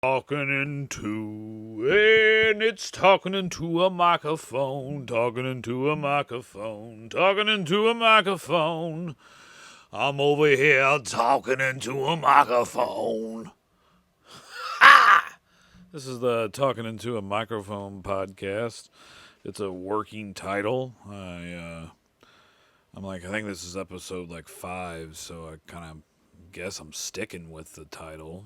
It's talking into a microphone, talking into a microphone, talking into a microphone. I'm over here talking into a microphone. Ha! This is the Talking Into a Microphone podcast. It's a working title. I think this is episode like 5, so I kind of guess I'm sticking with the title.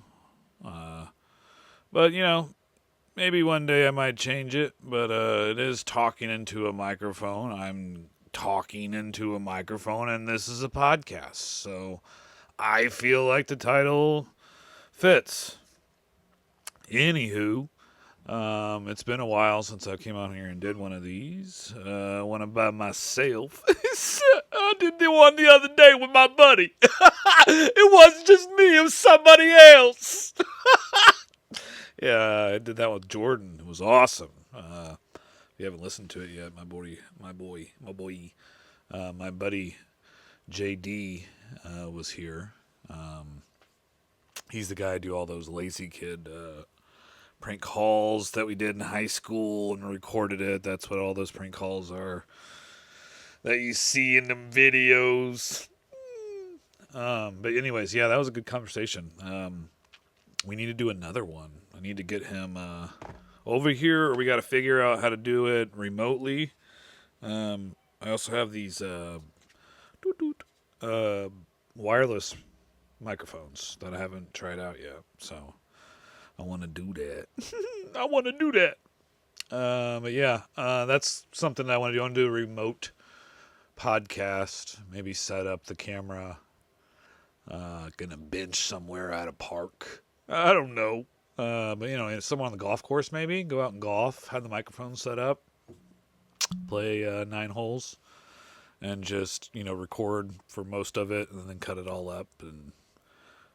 But maybe one day I might change it, but it is talking into a microphone. I'm talking into a microphone, and this is a podcast. So I feel like the title fits. Anywho, it's been a while since I came out here and did one of these. One by myself. I did the one the other day with my buddy. It wasn't just me, it was somebody else. Yeah, I did that with Jordan. It was awesome. If you haven't listened to it yet, my buddy JD was here. He's the guy who do all those Lazy Kid prank calls that we did in high school and recorded it. That's what all those prank calls are that you see in them videos. But anyways, yeah, that was a good conversation. We need to do another one. I need to get him over here, or we got to figure out how to do it remotely. I also have these wireless microphones that I haven't tried out yet, so I want to do that. I want to do that. But yeah, that's something I want to do. I want to do a remote podcast. Maybe set up the camera. Gonna bench somewhere at a park. I don't know. But somewhere on the golf course, maybe go out and golf. Have the microphone set up. Play 9 holes, and just record for most of it, and then cut it all up. And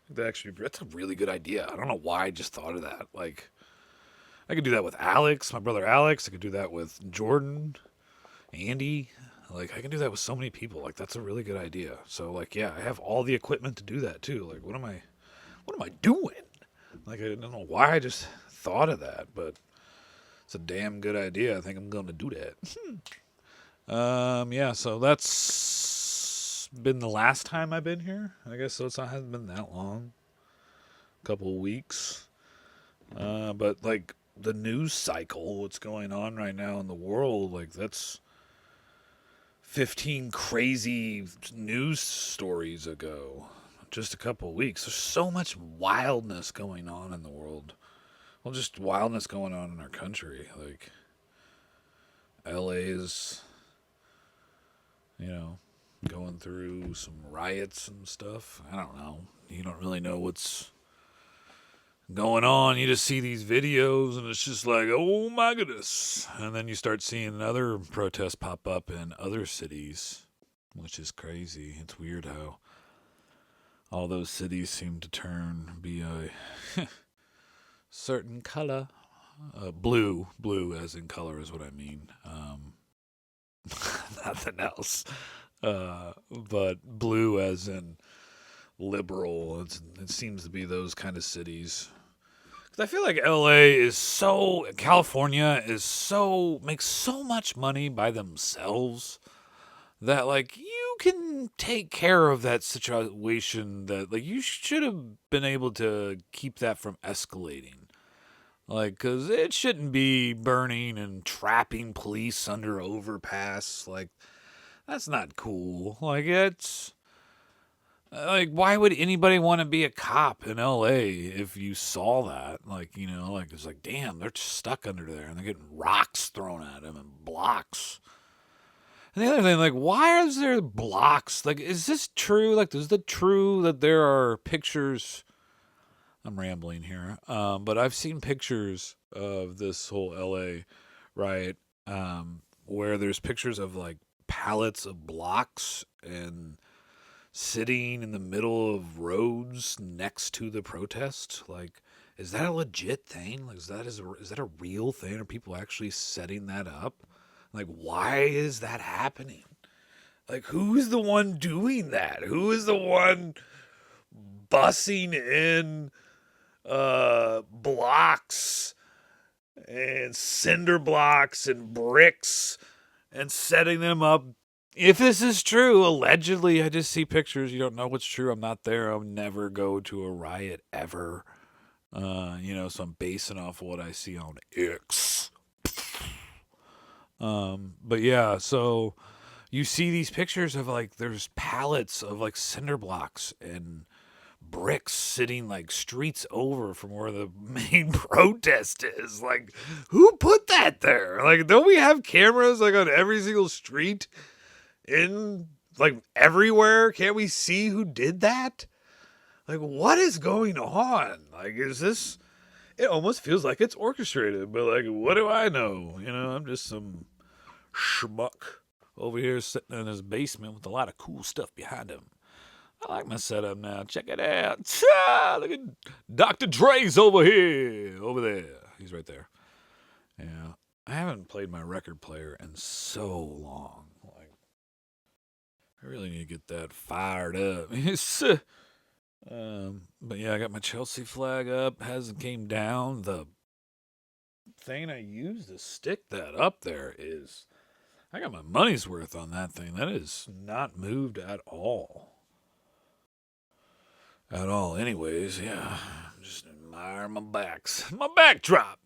that's a really good idea. I don't know why I just thought of that. Like, I could do that with Alex, my brother Alex. I could do that with Jordan, Andy. Like, I can do that with so many people. Like, that's a really good idea. So, like, yeah, I have all the equipment to do that too. Like, what am I doing? Like, I don't know why I just thought of that, but it's a damn good idea. I think I'm going to do that. Yeah, so that's been the last time I've been here. I guess so. It hasn't been that long. A couple of weeks. But, like, the news cycle, what's going on right now in the world, like, that's 15 crazy news stories ago. Just a couple of weeks. There's so much wildness going on in the world. Well, just wildness going on in our country. Like, LA is, going through some riots and stuff. I don't know. You don't really know what's going on. You just see these videos and it's just like, oh my goodness. And then you start seeing other protests pop up in other cities, which is crazy. It's weird how all those cities seem to be a certain color. Blue as in color is what I mean. Nothing else. But blue as in liberal. It seems to be those kind of cities. Because I feel like California makes so much money by themselves that, like, you can take care of that situation, that, like, you should have been able to keep that from escalating. Like, because it shouldn't be burning and trapping police under overpass. Like, that's not cool. Like, it's like, why would anybody want to be a cop in LA if you saw that? Like, like, it's like, damn, they're stuck under there and they're getting rocks thrown at them and blocks. And the other thing, like, why is there blocks? Like, is this true? Like, is it true that there are pictures? I'm rambling here. But I've seen pictures of this whole LA riot, where there's pictures of, like, pallets of blocks and sitting in the middle of roads next to the protest. Like, is that a legit thing? Like, is that a real thing? Are people actually setting that up? Like, why is that happening? Like, who's the one doing that? Who is the one bussing in blocks rocks and cinder blocks and bricks and setting them up. If this is true, allegedly, I just see pictures. You don't know what's true. I'm not there. I'll never go to a riot ever. So I'm basing off what I see on X. But yeah, so you see these pictures of like there's pallets of like cinder blocks and bricks sitting like streets over from where the main protest is. Like, who put that there? Like, don't we have cameras like on every single street in like everywhere? Can't we see who did that? Like, what is going on? Like, is this? It almost feels like it's orchestrated, but like, what do I know? I'm just some schmuck over here sitting in his basement with a lot of cool stuff behind him. I like my setup now. Check it out. Look at Dr. Dre's over here. Over there. He's right there. Yeah. I haven't played my record player in so long. Like, I really need to get that fired up. But yeah, I got my Chelsea flag up. Hasn't came down. The thing I used to stick that up there is... I got my money's worth on that thing. That is not moved at all. At all. Anyways, yeah. Just admire my backs. My backdrop.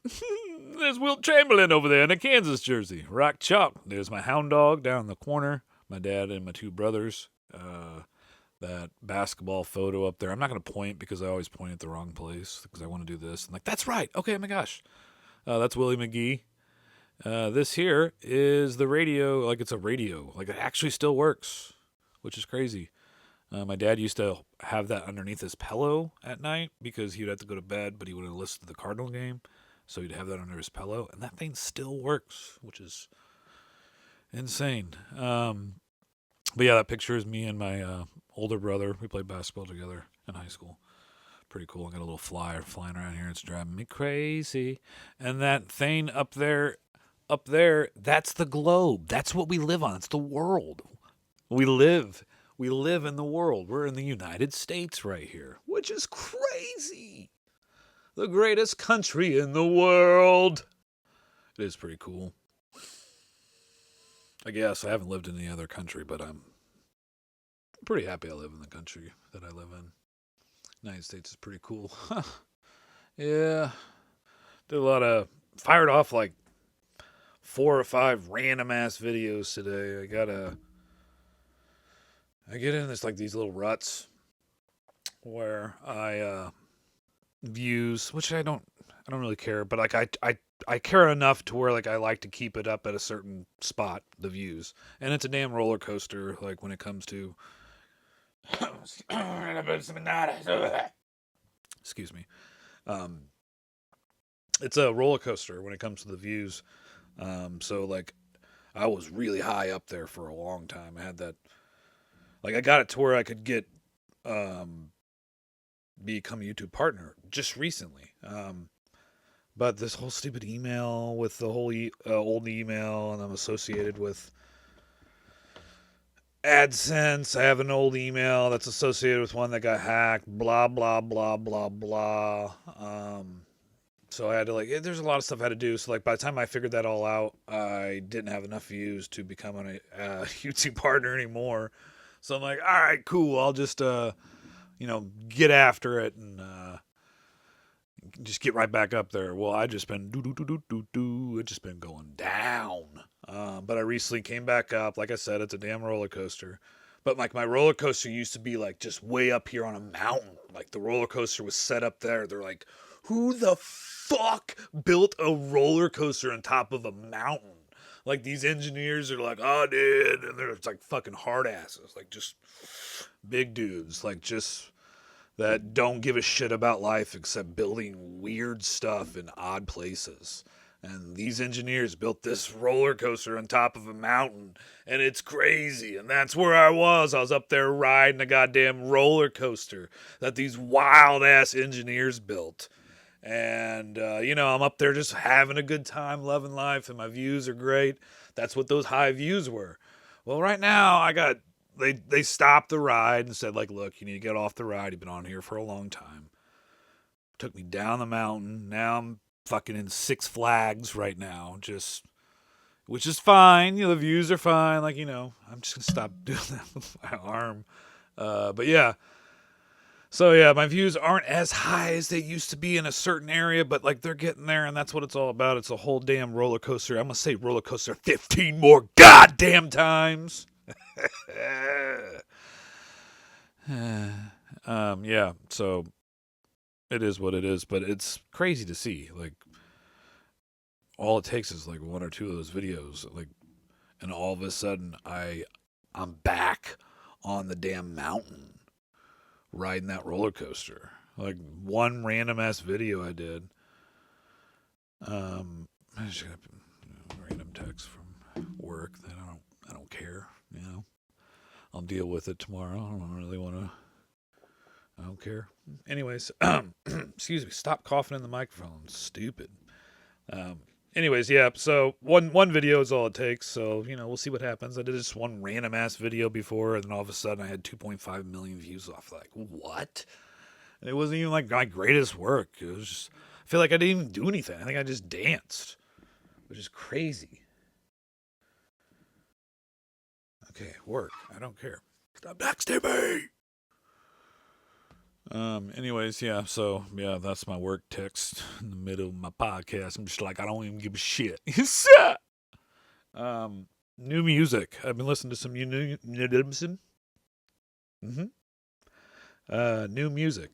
There's Wilt Chamberlain over there in a Kansas jersey. Rock chalk. There's my hound dog down in the corner. My dad and my two brothers. That basketball photo up there. I'm not going to point because I always point at the wrong place because I want to do this. I'm like, that's right. Okay, oh my gosh. That's Willie McGee. This here is the radio. Like, it's a radio. Like, it actually still works, which is crazy. My dad used to have that underneath his pillow at night because he would have to go to bed, but he would have listened to the Cardinal game. So he'd have that under his pillow, and that thing still works, which is insane. But yeah, that picture is me and my older brother. We played basketball together in high school. Pretty cool. I got a little flyer flying around here. It's driving me crazy. And that thing up there, that's the globe. That's what we live on. It's the world. We live in the world. We're in the United States right here, which is crazy. The greatest country in the world. It is pretty cool. I guess I haven't lived in any other country, but I'm pretty happy I live in the country that I live in. United States is pretty cool. Yeah. Did a lot of, fired off like 4 or 5 random ass videos today. I get in this like these little ruts where I views, which I don't really care, but like I care enough to where like I like to keep it up at a certain spot, the views. And it's a damn roller coaster like when it comes to excuse me. It's a roller coaster when it comes to the views. So like I was really high up there for a long time. I had that, like I got it to where I could get become a YouTube partner just recently. But this whole stupid email with the whole old email, and I'm associated with AdSense. I have an old email that's associated with one that got hacked. Blah blah blah blah blah. So I had to there's a lot of stuff I had to do. So like by the time I figured that all out, I didn't have enough views to become a YouTube partner anymore. So I'm like, all right, cool. I'll just get after it and just get right back up there. Well, I just been it's just been going down. But I recently came back up. Like I said, it's a damn roller coaster. But like my roller coaster used to be like just way up here on a mountain. Like the roller coaster was set up there. They're like, who the fuck built a roller coaster on top of a mountain? Like these engineers are like, oh, dude, and they're like fucking hard asses, like just big dudes, like just that don't give a shit about life except building weird stuff in odd places. And these engineers built this roller coaster on top of a mountain, and it's crazy. And that's where I was. I was up there riding a goddamn roller coaster that these wild ass engineers built. And, I'm up there just having a good time, loving life, and my views are great. That's what those high views were. Well, right now, they stopped the ride and said, like, look, you need to get off the ride. You've been on here for a long time. took me down the mountain. Now I'm fucking in Six Flags right now, just which is fine. The views are fine. Like I'm just gonna stop doing that with my arm. But yeah. So yeah, my views aren't as high as they used to be in a certain area, but like they're getting there, and that's what it's all about. It's a whole damn roller coaster. I'm gonna say roller coaster 15 more goddamn times. Yeah. So it is what it is, but it's crazy to see. Like all it takes is like one or two of those videos, like, and all of a sudden I'm back on the damn mountain riding that roller coaster. Like one random ass video I did. I just got random text from work that I don't care. I'll deal with it tomorrow. I don't really want to. I don't care. Anyways, excuse me. Stop coughing in the microphone. Stupid. Anyways, yeah. So one video is all it takes. So we'll see what happens. I did just one random ass video before, and then all of a sudden I had 2.5 million views off. Like what? And it wasn't even like my greatest work. It was just. I feel like I didn't even do anything. I think I just danced, which is crazy. Okay, work. I don't care. Stop texting me. Anyways, yeah, so yeah, that's my work text in the middle of my podcast. I'm just like, I don't even give a shit. New music. I've been listening to some new new music.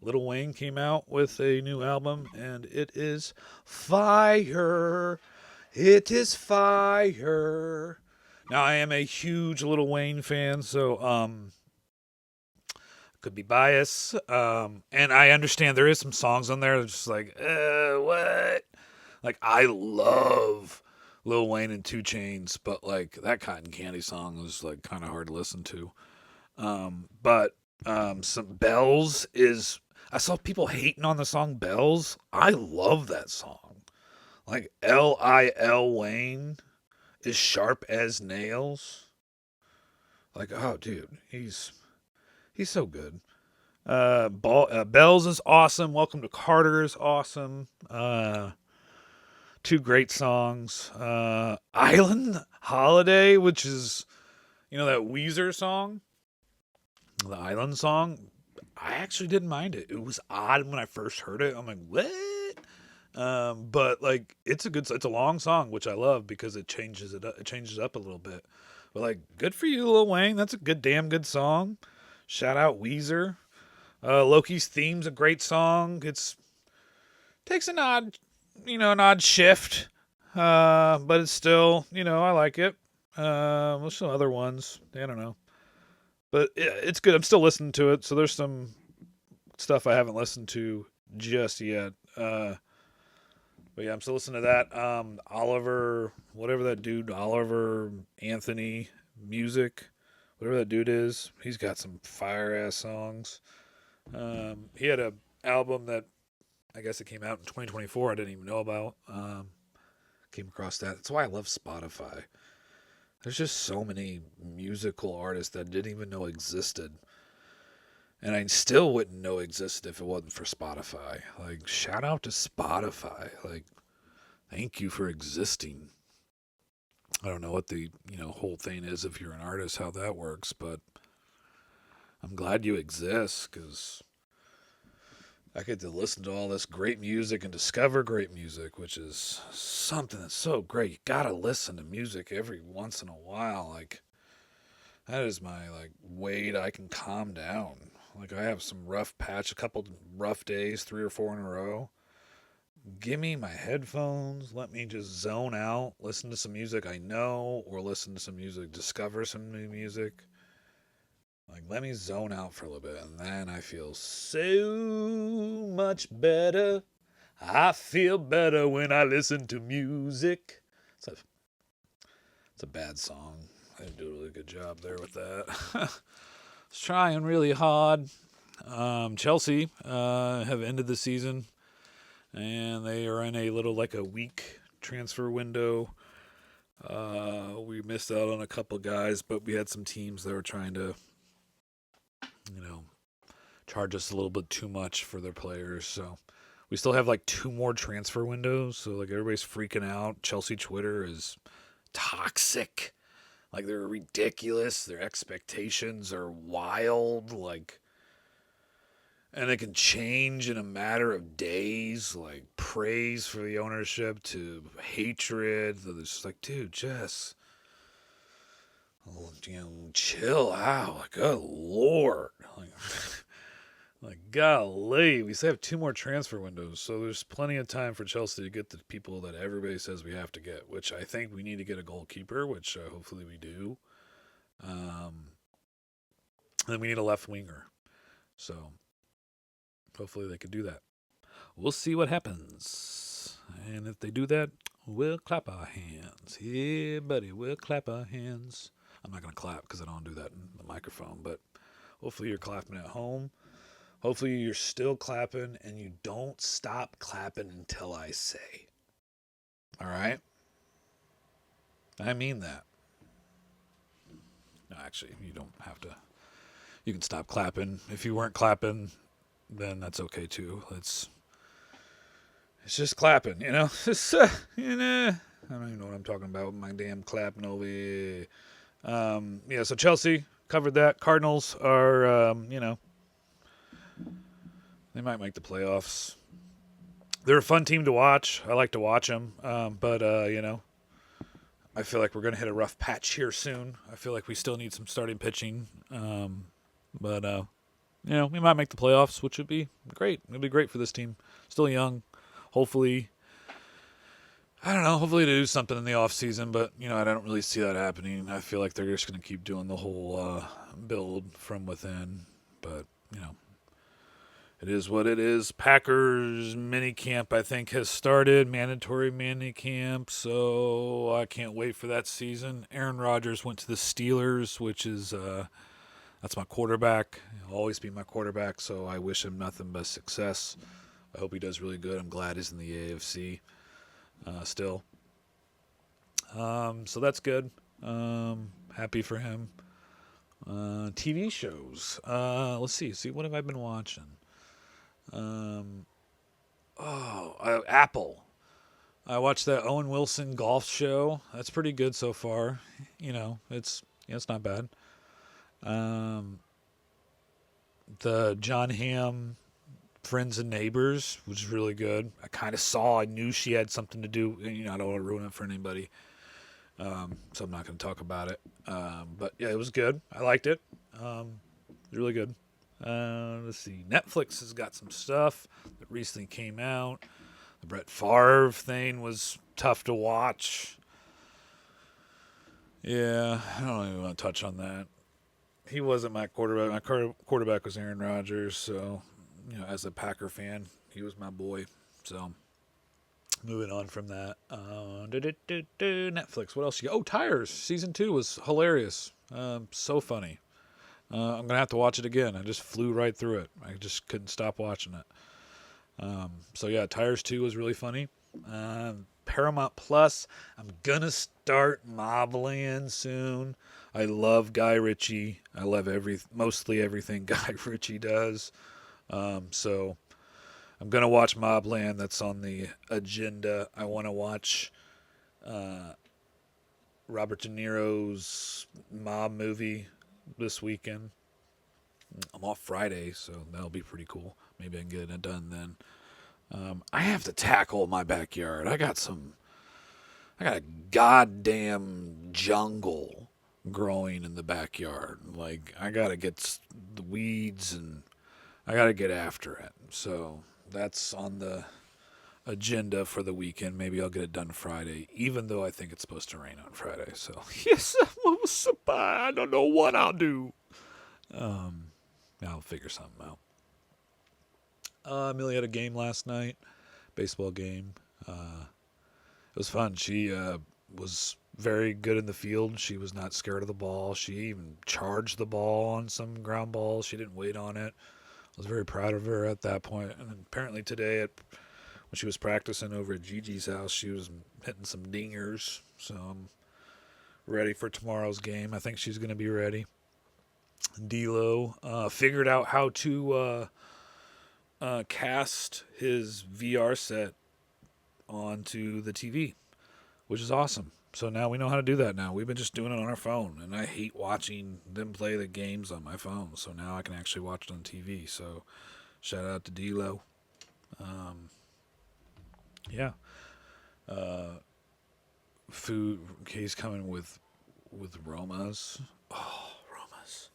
Lil Wayne came out with a new album, and it is fire. It is fire. Now, I am a huge Lil Wayne fan, so could be biased. And I understand there is some songs on there that's just like, what? Like, I love Lil Wayne and 2 Chainz, but like that Cotton Candy song was like kind of hard to listen to. But some Bells is. I saw people hating on the song Bells. I love that song. Like Lil Wayne is sharp as nails. Like, oh, dude, he's so good. Bells is awesome. Welcome to Carter is awesome. Two great songs. Island Holiday, which is that Weezer song, the Island song. I actually didn't mind it. It was odd when I first heard it. I'm like, what? But like it's a long song, which I love because it changes up a little bit. But like, good for you, Lil Wayne. That's a damn good song. Shout out Weezer. Loki's Theme's a great song. It's takes an odd shift, but it's still, I like it. There's some other ones. I don't know, but it's good. I'm still listening to it. So there's some stuff I haven't listened to just yet. But yeah, I'm still listening to that. Oliver, whatever that dude, Oliver Anthony Music, whatever that dude is, he's got some fire ass songs. He had a album that I guess it came out in 2024. I didn't even know about. Came across that. That's why I love Spotify. There's just so many musical artists that I didn't even know existed. And I still wouldn't know existed if it wasn't for Spotify. Like, shout out to Spotify. Like, thank you for existing. I don't know what the, whole thing is if you're an artist, how that works, but I'm glad you exist because I get to listen to all this great music and discover great music, which is something that's so great. You gotta listen to music every once in a while. Like, that is my, way I can calm down. Like, I have some rough patch, a couple rough days, 3 or 4 in a row. Give me my headphones. Let me just zone out, listen to some music I know, or listen to some music, discover some new music. Like, let me zone out for a little bit, and then I feel so much better. I feel better when I listen to music. It's a bad song. I didn't do a really good job there with that. I was trying really hard. Chelsea have ended the season, and they are in a little, a week transfer window. We missed out on a couple guys, but we had some teams that were trying to charge us a little bit too much for their players. So we still have like 2 more transfer windows. So like everybody's freaking out. Chelsea Twitter is toxic. Like they're ridiculous. Their expectations are wild. Like, and it can change in a matter of days. Like praise for the ownership to hatred. It's just like, dude, just chill out. Like, good lord. Like, golly, we still have 2 more transfer windows, so there's plenty of time for Chelsea to get the people that everybody says we have to get, which I think we need to get a goalkeeper, which hopefully we do. And then we need a left winger. So hopefully they could do that. We'll see what happens. And if they do that, we'll clap our hands. Yeah, buddy, we'll clap our hands. I'm not going to clap because I don't do that in the microphone, but hopefully you're clapping at home. Hopefully you're still clapping and you don't stop clapping until I say. All right? I mean that. No, actually, you don't have to. You can stop clapping. If you weren't clapping, then that's okay too. It's just clapping, you know? I don't even know what I'm talking about with my damn clapping over here. Yeah, so Chelsea covered that. Cardinals are, they might make the playoffs. They're a fun team to watch. I like to watch them. But I feel like we're going to hit a rough patch here soon. I feel like we still need some starting pitching. But we might make the playoffs, which would be great. It would be great for this team. Still young. Hopefully, I don't know. Hopefully they do something in the offseason, but, I don't really see that happening. I feel like they're just going to keep doing the whole build from within. But, it is what it is. Packers mini camp, I think, has started. Mandatory mini camp, so I can't wait for that season. Aaron Rodgers went to the Steelers, which is that's my quarterback. He'll always be my quarterback, so I wish him nothing but success. I hope he does really good. I'm glad he's in the AFC still. So that's good. Happy for him. TV shows. Let's see. What have I been watching? Apple. I watched that Owen Wilson golf show. That's pretty good so far. It's not bad. The John Hamm Friends and Neighbors was really good. I knew she had something to do. I don't want to ruin it for anybody. So I'm not going to talk about it. But yeah, it was good. I liked it. It was really good. Let's see. Netflix has got some stuff that recently came out. The Brett Favre thing was tough to watch. Yeah, I don't even want to touch on that. He wasn't my quarterback. My quarterback was Aaron Rodgers. So, as a Packer fan, he was my boy. So, moving on from that. Netflix. What else you got? Oh, Tires. Season 2 was hilarious. So funny. I'm going to have to watch it again. I just flew right through it. I just couldn't stop watching it. So, yeah, Tires 2 was really funny. Paramount Plus. I'm going to start Mobland soon. I love Guy Ritchie. I love mostly everything Guy Ritchie does. So I'm going to watch Mobland. That's on the agenda. I want to watch Robert De Niro's mob movie this weekend. I'm off Friday, so that'll be pretty cool. Maybe I can get it done then. I have to tackle my backyard. I got a goddamn jungle growing in the backyard. Like, I got to get the weeds and I got to get after it. So that's on the agenda for the weekend. Maybe I'll get it done Friday, even though I think it's supposed to rain on Friday. So, yes, I don't know what I'll do. I'll figure something out. Amelia had a game last night, baseball game. It was fun. She was very good in the field. She was not scared of the ball. She even charged the ball on some ground balls. She didn't wait on it. I was very proud of her at that point. And apparently today, when she was practicing over at Gigi's house, she was hitting some dingers. So I'm ready for tomorrow's game. I think she's going to be ready. D'Lo figured out how to cast his VR set onto the TV, which is awesome. So now we know how to do that now. We've been just doing it on our phone, and I hate watching them play the games on my phone. So now I can actually watch it on TV. So shout out to D'Lo. Um, yeah. Uh, food. He's coming with Roma's. Oh, Roma's.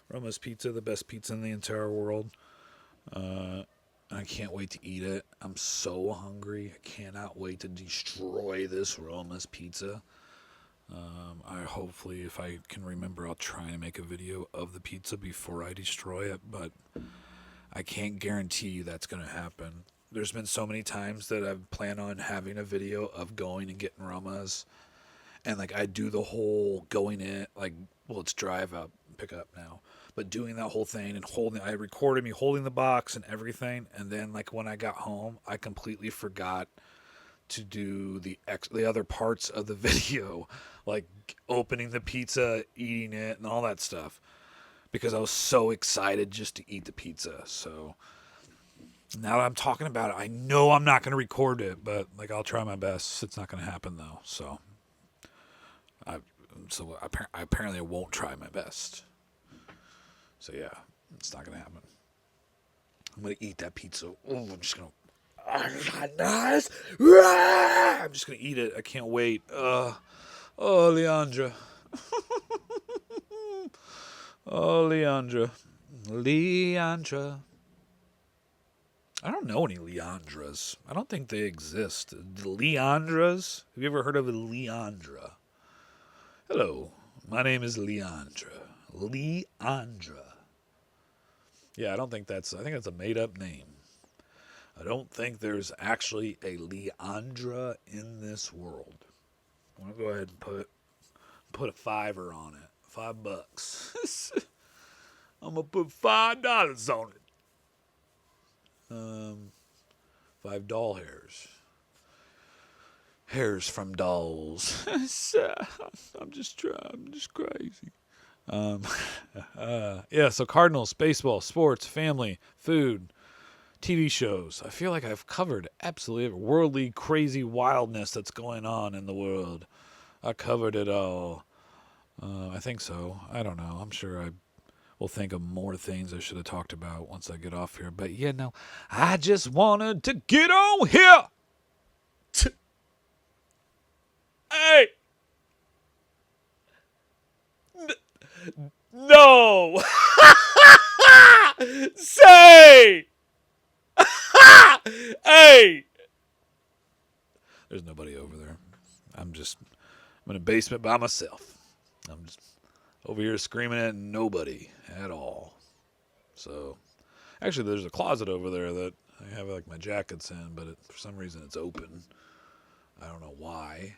Roma's Pizza, the best pizza in the entire world. Uh, I can't wait to eat it. I'm so hungry. I cannot wait to destroy this Roma's Pizza. I hopefully, if I can remember, I'll try and make a video of the pizza before I destroy it, but I can't guarantee you that's going to happen. There's been so many times that I've planned on having a video of going and getting Roma's, and like I do the whole going in, like, well, it's drive up, pick up now, but doing that whole thing and holding, I recorded me holding the box and everything, and then like when I got home, I completely forgot to do the other parts of the video, like opening the pizza, eating it, and all that stuff, because I was so excited just to eat the pizza. So now that I'm talking about it, I know I'm not going to record it, but like I'll try my best. It's not going to happen though. I apparently I won't try my best. So yeah, it's not going to happen. I'm going to eat that pizza. Oh, I'm just going to. Nice. I'm just gonna eat it. I can't wait. Oh, Leandra. Oh, Leandra. Leandra. I don't know any Leandras. I don't think they exist. Leandras? Have you ever heard of a Leandra? Hello, my name is Leandra. Leandra. Yeah, I think that's a made up name. I don't think there's actually a Leandra in this world. I'm gonna go ahead and put a $5 on it. $5. I'm gonna put $5 on it. 5 doll hairs. Hairs from dolls. I'm just crazy. Um, yeah. So Cardinals, baseball, sports, family, food, TV shows. I feel like I've covered absolutely every worldly, crazy wildness that's going on in the world. I covered it all. I think so. I don't know. I'm sure I will think of more things I should have talked about once I get off here. But yeah, no, I just wanted to get on here. Hey! No! Say! Hey! There's nobody over there. I'm in a basement by myself. I'm just over here screaming at nobody at all. So, actually, there's a closet over there that I have like my jackets in, but for some reason it's open. I don't know why.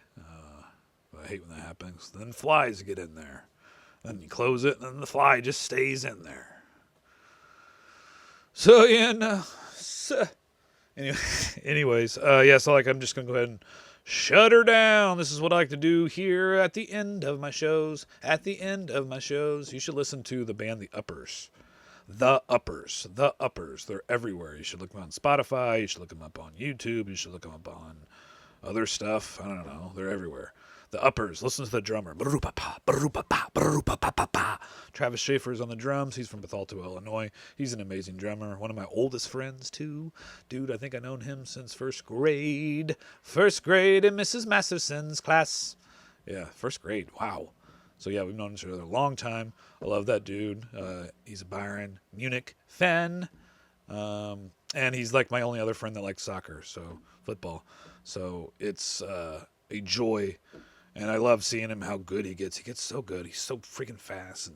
But I hate when that happens. Then flies get in there. Then you close it, and then the fly just stays in there. So, yeah, no. Anyways, yeah, so like I'm just going to go ahead and shut her down. This is what I like to do here at the end of my shows. At the end of my shows, you should listen to the band The Uppers. The Uppers. The Uppers. They're everywhere. You should look them up on Spotify. You should look them up on YouTube. You should look them up on other stuff. I don't know. They're everywhere. The Uppers. Listen to the drummer. Travis Schaefer is on the drums. He's from Bethalto, Illinois. He's an amazing drummer. One of my oldest friends, too. Dude, I think I've known him since first grade. First grade in Mrs. Masterson's class. Yeah, first grade. Wow. So, yeah, we've known each other a long time. I love that dude. He's a Bayern Munich fan. And he's like my only other friend that likes soccer, so football. So it's a joy. And I love seeing him, how good he gets. He gets so good. He's so freaking fast.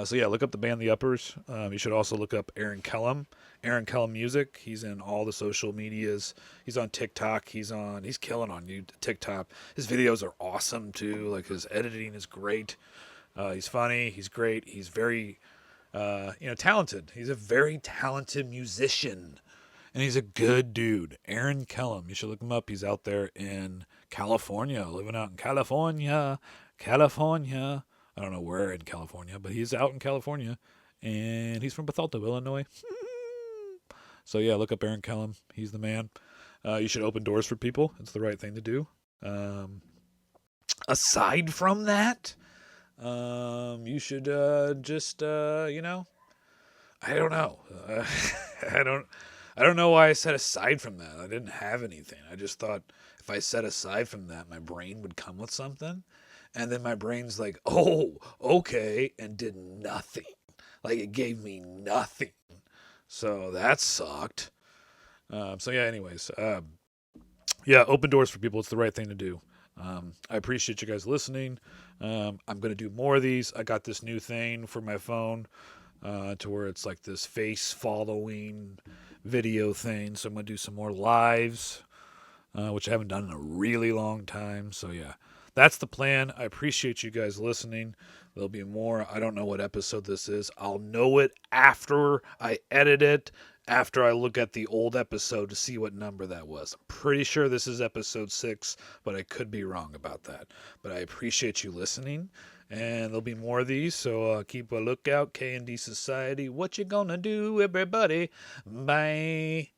So, yeah, look up the band The Uppers. You should also look up Aaron Kellum. Aaron Kellum Music. He's in all the social medias. He's on TikTok. He's killing on TikTok. His videos are awesome, too. Like, his editing is great. He's funny. He's great. He's very, talented. He's a very talented musician. And he's a good dude. Aaron Kellum. You should look him up. He's out there in California, living out in California. California. I don't know where in California, but he's out in California, and he's from Bethalto, Illinois. So yeah, look up Aaron Kellum. He's the man. You should open doors for people. It's the right thing to do. Um, Aside from that, you should just I don't know. I don't. I don't know why I said aside from that. I didn't have anything. I just thought if I said aside from that, my brain would come with something, and then my brain's like, "Oh, okay," and did nothing. Like it gave me nothing. So that sucked. So yeah. Anyways, yeah, open doors for people. It's the right thing to do. I appreciate you guys listening. I'm gonna do more of these. I got this new thing for my phone to where it's like this face following video thing. So I'm gonna do some more lives, which I haven't done in a really long time. So yeah, that's the plan. I appreciate you guys listening. There'll be more. I don't know what episode this is. I'll know it after I edit it, after I look at the old episode to see what number that was. I'm pretty sure this is episode 6, but I could be wrong about that. But I appreciate you listening, and there'll be more of these, so keep a lookout. K&D Society, what you gonna do, everybody? Bye.